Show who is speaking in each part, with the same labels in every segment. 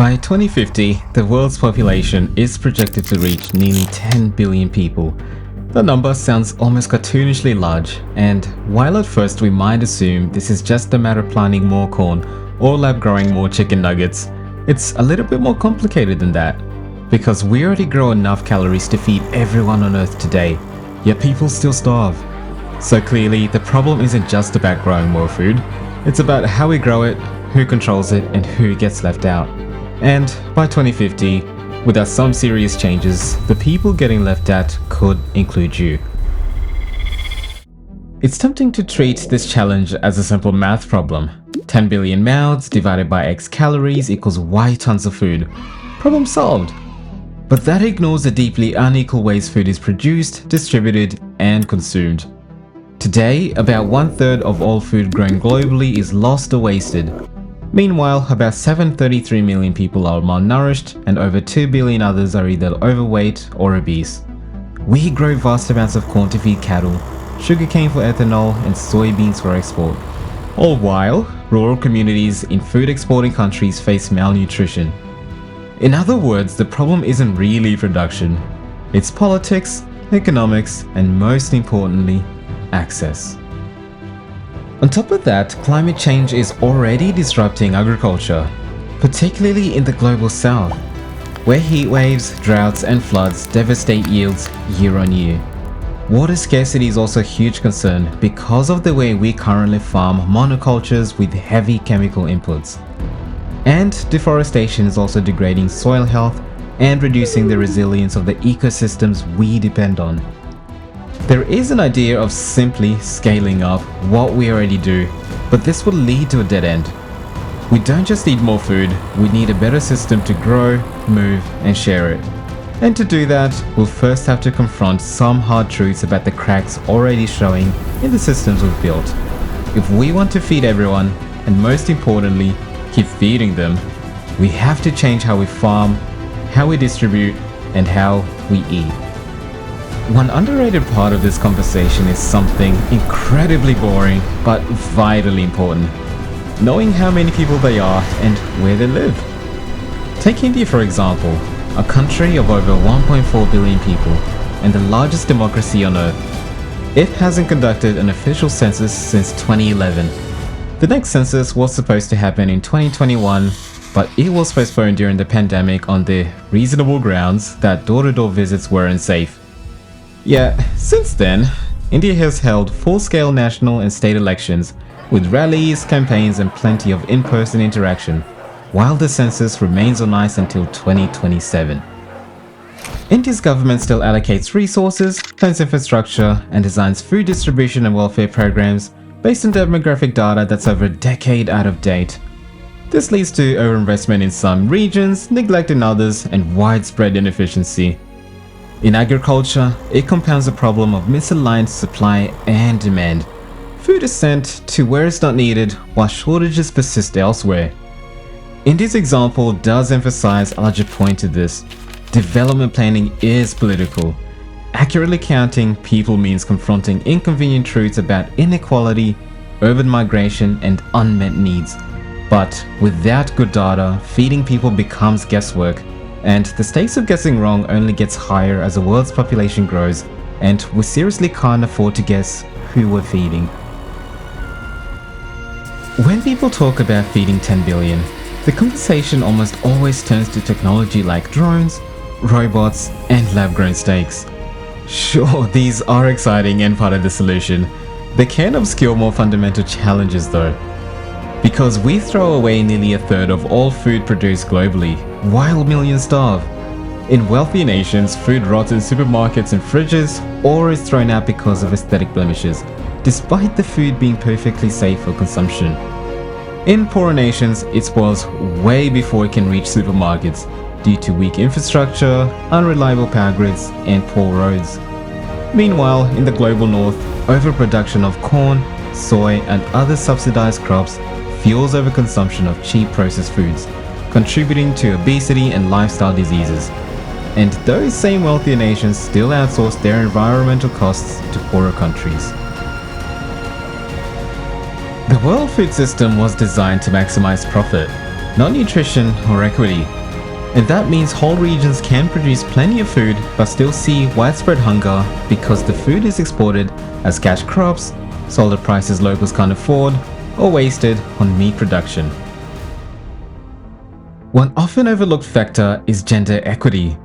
Speaker 1: By 2050, the world's population is projected to reach nearly 10 billion people. The number sounds almost cartoonishly large, and while at first we might assume this is just a matter of planting more corn or lab growing more chicken nuggets, it's a little bit more complicated than that. Because we already grow enough calories to feed everyone on Earth today, yet people still starve. So clearly, the problem isn't just about growing more food, it's about how we grow it, who controls it, and who gets left out. And by 2050, without some serious changes, the people getting left out could include you. It's tempting to treat this challenge as a simple math problem. 10 billion mouths divided by X calories equals Y tons of food. Problem solved. But that ignores the deeply unequal ways food is produced, distributed, and consumed. Today, about 1/3 of all food grown globally is lost or wasted. Meanwhile, about 733 million people are malnourished and over 2 billion others are either overweight or obese. We grow vast amounts of corn to feed cattle, sugarcane for ethanol, and soybeans for export. All while, rural communities in food exporting countries face malnutrition. In other words, the problem isn't really production. It's politics, economics, and most importantly, access. On top of that, climate change is already disrupting agriculture, particularly in the global south, where heat waves, droughts, and floods devastate yields year on year. Water scarcity is also a huge concern because of the way we currently farm monocultures with heavy chemical inputs. And deforestation is also degrading soil health and reducing the resilience of the ecosystems we depend on. There is an idea of simply scaling up what we already do, but this will lead to a dead end. We don't just need more food, we need a better system to grow, move, and share it. And to do that, we'll first have to confront some hard truths about the cracks already showing in the systems we've built. If we want to feed everyone, and most importantly, keep feeding them, we have to change how we farm, how we distribute, and how we eat. One underrated part of this conversation is something incredibly boring but vitally important: knowing how many people they are and where they live. Take India for example, a country of over 1.4 billion people and the largest democracy on earth. It hasn't conducted an official census since 2011. The next census was supposed to happen in 2021, but it was postponed during the pandemic on the reasonable grounds that door-to-door visits were unsafe. Yet, since then, India has held full-scale national and state elections with rallies, campaigns, and plenty of in-person interaction, while the census remains on ice until 2027. India's government still allocates resources, plans infrastructure, and designs food distribution and welfare programs based on demographic data that's over a decade out of date. This leads to overinvestment in some regions, neglect in others, and widespread inefficiency. In agriculture, it compounds the problem of misaligned supply and demand. Food is sent to where it's not needed, while shortages persist elsewhere. India's example does emphasize a larger point to this. Development planning is political. Accurately counting people means confronting inconvenient truths about inequality, urban migration, and unmet needs. But without good data, feeding people becomes guesswork. And the stakes of guessing wrong only gets higher as the world's population grows, and we seriously can't afford to guess who we're feeding. When people talk about feeding 10 billion, the conversation almost always turns to technology like drones, robots, and lab-grown steaks. Sure, these are exciting and part of the solution. They can obscure more fundamental challenges though. Because we throw away nearly 1/3 of all food produced globally, while millions starve. In wealthy nations, food rots in supermarkets and fridges, or is thrown out because of aesthetic blemishes, despite the food being perfectly safe for consumption. In poorer nations, it spoils way before it can reach supermarkets, due to weak infrastructure, unreliable power grids, and poor roads. Meanwhile, in the global north, overproduction of corn, soy, and other subsidized crops fuels overconsumption of cheap processed foods, contributing to obesity and lifestyle diseases. And those same wealthier nations still outsource their environmental costs to poorer countries. The world food system was designed to maximize profit. not nutrition or equity. And that means whole regions can produce plenty of food but still see widespread hunger because the food is exported as cash crops, sold at prices locals can't afford, or wasted on meat production. One often overlooked factor is gender equity.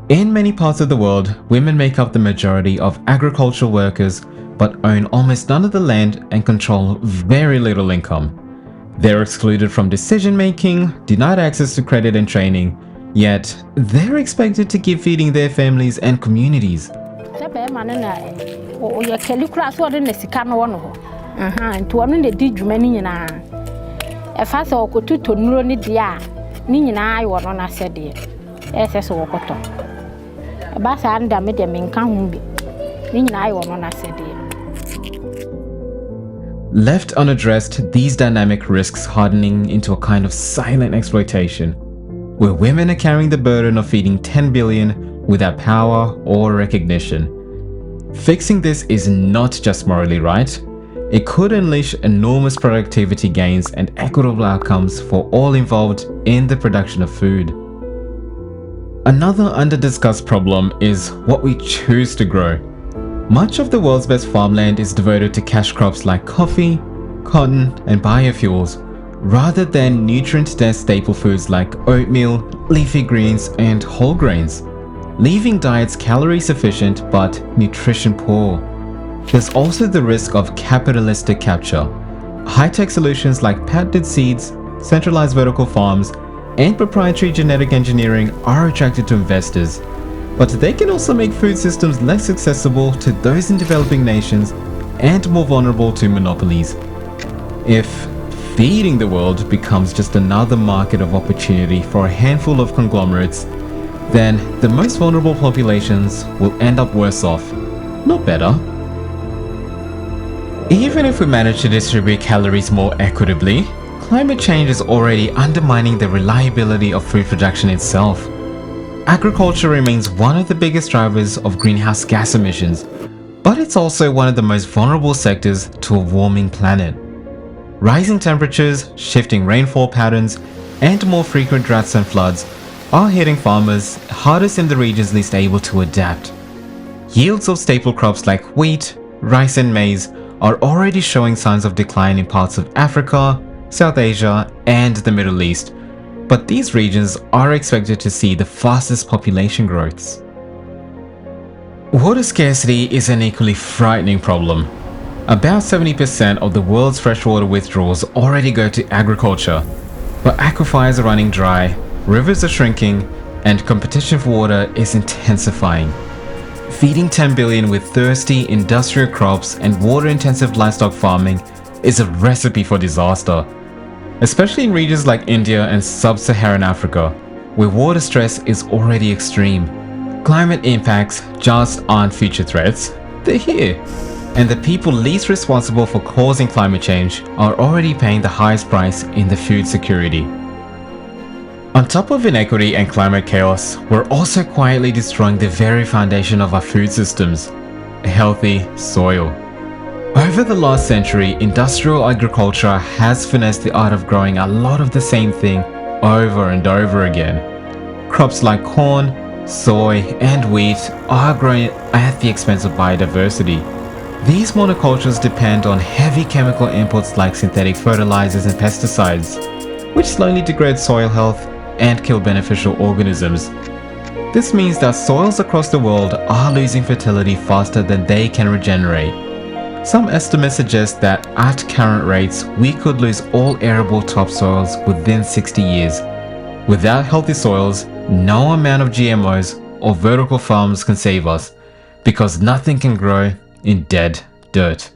Speaker 1: In many parts of the world, women make up the majority of agricultural workers but own almost none of the land and control very little income. They're excluded from decision making, denied access to credit and training, yet they're expected to keep feeding their families and communities. Left unaddressed, these dynamic risks hardening into a kind of silent exploitation, where women are carrying the burden of feeding 10 billion without power or recognition. Fixing this is not just morally right, it could unleash enormous productivity gains and equitable outcomes for all involved in the production of food. Another under-discussed problem is what we choose to grow. Much of the world's best farmland is devoted to cash crops like coffee, cotton, and biofuels, rather than nutrient-dense staple foods like oatmeal, leafy greens, and whole grains, leaving diets calorie sufficient but nutrition poor. There's also the risk of capitalistic capture. High-tech solutions like patented seeds, centralized vertical farms, and proprietary genetic engineering are attracted to investors, but they can also make food systems less accessible to those in developing nations and more vulnerable to monopolies. If feeding the world becomes just another market of opportunity for a handful of conglomerates, then the most vulnerable populations will end up worse off, not better. Even if we manage to distribute calories more equitably, climate change is already undermining the reliability of food production itself. Agriculture remains one of the biggest drivers of greenhouse gas emissions, but it's also one of the most vulnerable sectors to a warming planet. Rising temperatures, shifting rainfall patterns, and more frequent droughts and floods are hitting farmers hardest in the regions least able to adapt. Yields of staple crops like wheat, rice, and maize are already showing signs of decline in parts of Africa, South Asia, and the Middle East, but these regions are expected to see the fastest population growths. Water scarcity is an equally frightening problem. About 70% of the world's freshwater withdrawals already go to agriculture, but aquifers are running dry, rivers are shrinking, and competition for water is intensifying. Feeding 10 billion with thirsty industrial crops and water-intensive livestock farming is a recipe for disaster, especially in regions like India and sub-Saharan Africa, where water stress is already extreme. Climate impacts just aren't future threats, they're here. And the people least responsible for causing climate change are already paying the highest price in the food security. On top of inequity and climate chaos, we're also quietly destroying the very foundation of our food systems: a healthy soil. Over the last century, industrial agriculture has finessed the art of growing a lot of the same thing over and over again. Crops like corn, soy, and wheat are growing at the expense of biodiversity. These monocultures depend on heavy chemical inputs like synthetic fertilizers and pesticides, which slowly degrade soil health and kill beneficial organisms. This means that soils across the world are losing fertility faster than they can regenerate. Some estimates suggest that at current rates, we could lose all arable topsoils within 60 years. Without healthy soils, no amount of GMOs or vertical farms can save us, because nothing can grow in dead dirt.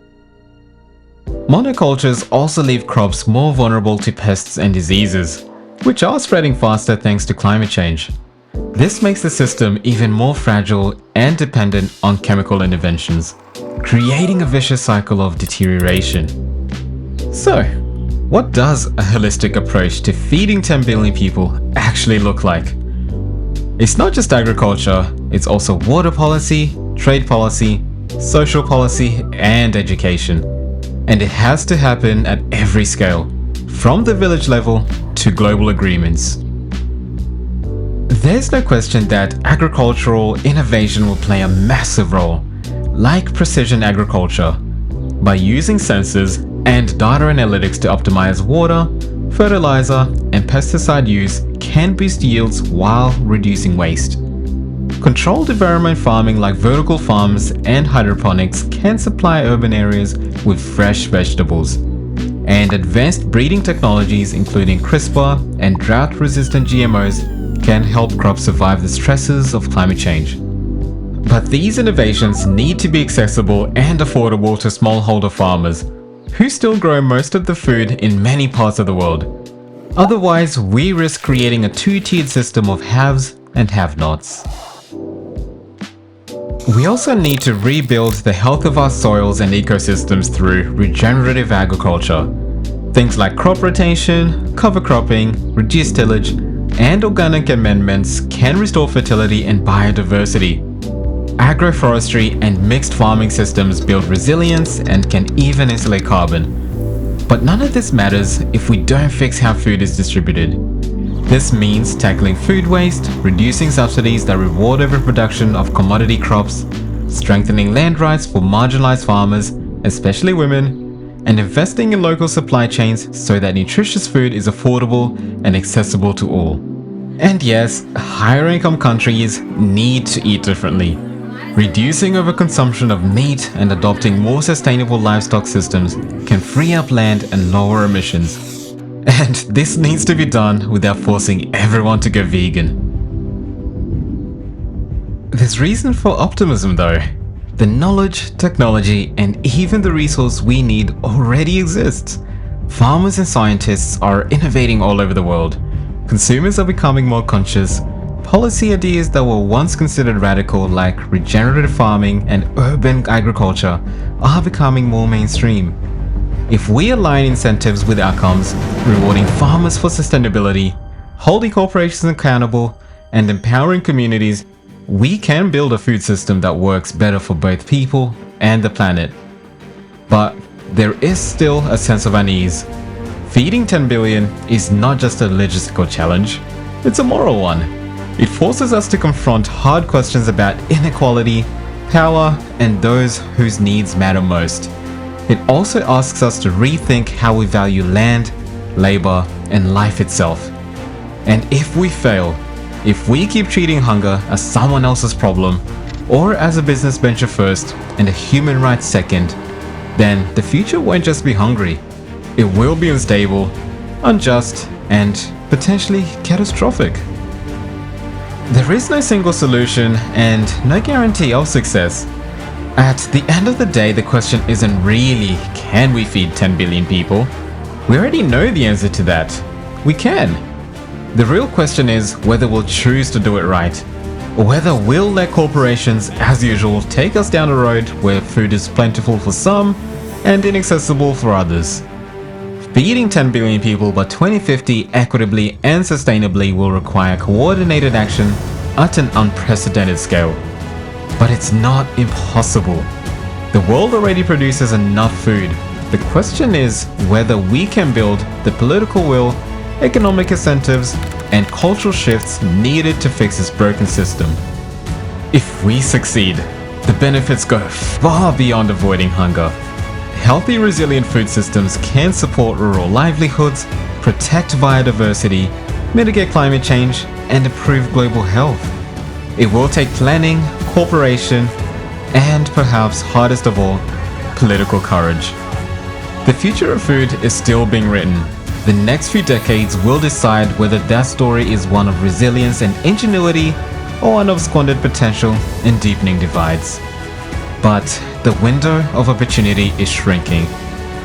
Speaker 1: Monocultures also leave crops more vulnerable to pests and diseases, which are spreading faster thanks to climate change. This makes the system even more fragile and dependent on chemical interventions, creating a vicious cycle of deterioration. So, what does a holistic approach to feeding 10 billion people actually look like? It's not just agriculture, it's also water policy, trade policy, social policy, and education. And it has to happen at every scale, from the village level to global agreements. There's no question that agricultural innovation will play a massive role, like precision agriculture, by using sensors and data analytics to optimize water, fertilizer, and pesticide use can boost yields while reducing waste. Controlled environment farming like vertical farms and hydroponics can supply urban areas with fresh vegetables. And advanced breeding technologies including CRISPR and drought-resistant GMOs can help crops survive the stresses of climate change. But these innovations need to be accessible and affordable to smallholder farmers, who still grow most of the food in many parts of the world. Otherwise, we risk creating a two-tiered system of haves and have-nots. We also need to rebuild the health of our soils and ecosystems through regenerative agriculture. Things like crop rotation, cover cropping, reduced tillage, and organic amendments can restore fertility and biodiversity. Agroforestry and mixed farming systems build resilience and can even insulate carbon. But none of this matters if we don't fix how food is distributed. This means tackling food waste, reducing subsidies that reward overproduction of commodity crops, strengthening land rights for marginalized farmers, especially women, and investing in local supply chains so that nutritious food is affordable and accessible to all. And yes, higher income countries need to eat differently. Reducing overconsumption of meat and adopting more sustainable livestock systems can free up land and lower emissions. And this needs to be done without forcing everyone to go vegan. There's reason for optimism though. The knowledge, technology, and even the resource we need already exists. Farmers and scientists are innovating all over the world. Consumers are becoming more conscious. Policy ideas that were once considered radical, like regenerative farming and urban agriculture, are becoming more mainstream. If we align incentives with outcomes, rewarding farmers for sustainability, holding corporations accountable, and empowering communities, we can build a food system that works better for both people and the planet. But there is still a sense of unease. Feeding 10 billion is not just a logistical challenge, it's a moral one. It forces us to confront hard questions about inequality, power, and those whose needs matter most. It also asks us to rethink how we value land, labor, and life itself. And if we fail, if we keep treating hunger as someone else's problem, or as a business venture first and a human rights second, then the future won't just be hungry. It will be unstable, unjust, and potentially catastrophic. There is no single solution and no guarantee of success. At the end of the day, the question isn't really, can we feed 10 billion people? We already know the answer to that. We can. The real question is whether we'll choose to do it right, or whether we'll let corporations, as usual, take us down a road where food is plentiful for some and inaccessible for others. Feeding 10 billion people by 2050 equitably and sustainably will require coordinated action at an unprecedented scale. But it's not impossible. The world already produces enough food. The question is whether we can build the political will, economic incentives, and cultural shifts needed to fix this broken system. If we succeed, the benefits go far beyond avoiding hunger. Healthy, resilient food systems can support rural livelihoods, protect biodiversity, mitigate climate change, and improve global health. It will take planning, cooperation, and perhaps hardest of all, political courage. The future of food is still being written. The next few decades will decide whether that story is one of resilience and ingenuity or one of squandered potential and deepening divides. But the window of opportunity is shrinking,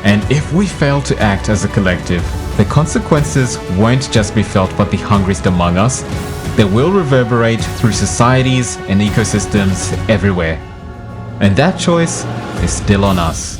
Speaker 1: and if we fail to act as a collective, the consequences won't just be felt by the hungriest among us, they will reverberate through societies and ecosystems everywhere. And that choice is still on us.